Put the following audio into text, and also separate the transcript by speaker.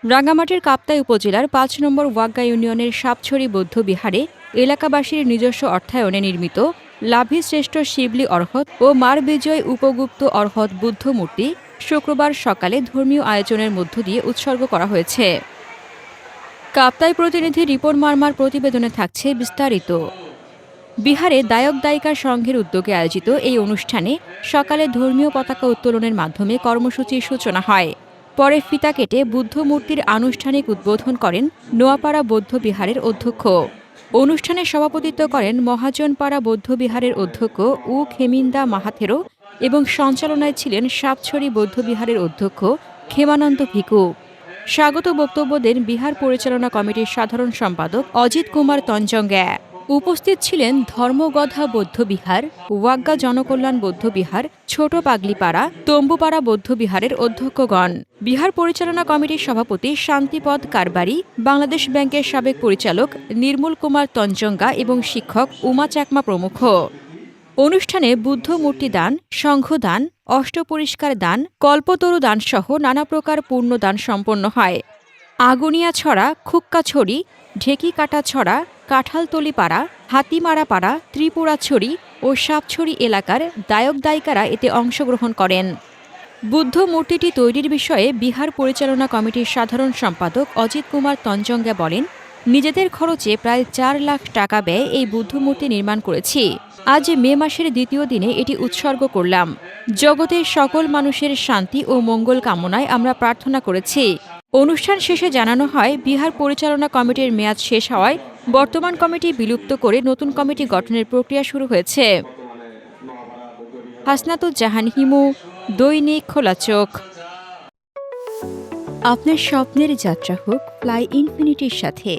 Speaker 1: রাঙ্গামাটির কাপ্তাই উপজেলার ৫ নম্বর ওয়াগ্গা ইউনিয়নের সাপছড়ি বৌদ্ধবিহারে এলাকাবাসীর নিজস্ব অর্থায়নে নির্মিত লাভী শ্রেষ্ঠ শিবলি অর্হত ও মার বিজয় উপগুপ্ত অর্হত বুদ্ধ মূর্তি শুক্রবার সকালে ধর্মীয় আয়োজনের মধ্য দিয়ে উৎসর্গ করা হয়েছে। কাপ্তাই প্রতিনিধি রিপন মার্মার প্রতিবেদনে থাকছে বিস্তারিত। বিহারে দায়ক দায়িকা সংঘের উদ্যোগে আয়োজিত এই অনুষ্ঠানে সকালে ধর্মীয় পতাকা উত্তোলনের মাধ্যমে কর্মসূচির সূচনা হয়। পরে ফিতা কেটে বুদ্ধ মূর্তির আনুষ্ঠানিক উদ্বোধন করেন নোয়াপাড়া বৌদ্ধবিহারের অধ্যক্ষ। অনুষ্ঠানে সভাপতিত্ব করেন মহাজনপাড়া বৌদ্ধবিহারের অধ্যক্ষ উ খেমিন্দা মাহাথেরো এবং সঞ্চালনায় ছিলেন সাপছড়ি বৌদ্ধবিহারের অধ্যক্ষ ক্ষেমানন্দ ভিকু। স্বাগত বক্তব্য দেন বিহার পরিচালনা কমিটির সাধারণ সম্পাদক অজিত কুমার তঞ্জঙ্গা। উপস্থিত ছিলেন ধর্মগধা বৌদ্ধবিহার, ওয়াগ্গা জনকল্যাণ বৌদ্ধবিহার, ছোট পাগলিপাড়া, তম্বুপাড়া বৌদ্ধবিহারের অধ্যক্ষগণ। বিহার পরিচালনা কমিটির সভাপতি শান্তিপদ কারবারি, বাংলাদেশ ব্যাংকের সাবেক পরিচালক নির্মল কুমার তঞ্জঙ্গা এবং শিক্ষক উমা চাকমা প্রমুখ। অনুষ্ঠানে বুদ্ধ মূর্তি দান, সংঘদান, অষ্টপরিষ্কার দান, কল্পতরু দানসহ নানা প্রকার পুণ্যদান সম্পন্ন হয়। আগুনিয়া ছড়া, খুক্কাছড়ি, ঢেকি কাটা ছড়া, কাঁঠালতলি পাড়া, হাতিমারা পাড়া, ত্রিপুরাছড়ি ও সাপছড়ি এলাকার দায়ক দায়িকারা এতে অংশগ্রহণ করেন। বুদ্ধ মূর্তিটি তৈরির বিষয়ে বিহার পরিচালনা কমিটির সাধারণ সম্পাদক অজিত কুমার তঞ্জঙ্গা বলেন, নিজেদের খরচে প্রায় ৪ লাখ টাকা ব্যয়ে এই বুদ্ধমূর্তি নির্মাণ করেছি। আজ মে মাসের দ্বিতীয় দিনে এটি উৎসর্গ করলাম। জগতের সকল মানুষের শান্তি ও মঙ্গল কামনায় আমরা প্রার্থনা করেছি। অনুষ্ঠান শেষে জানানো হয়, বিহার পরিচালনা কমিটির মেয়াদ শেষ হওয়ায় বর্তমান কমিটি বিলুপ্ত করে নতুন কমিটি গঠনের প্রক্রিয়া শুরু হয়েছে। হাসনাতুজ্জাহান হিমু, দৈনিক খোলা চোখ। আপনার স্বপ্নের যাত্রা হোক ফ্লাই ইনফিনিটির সাথে।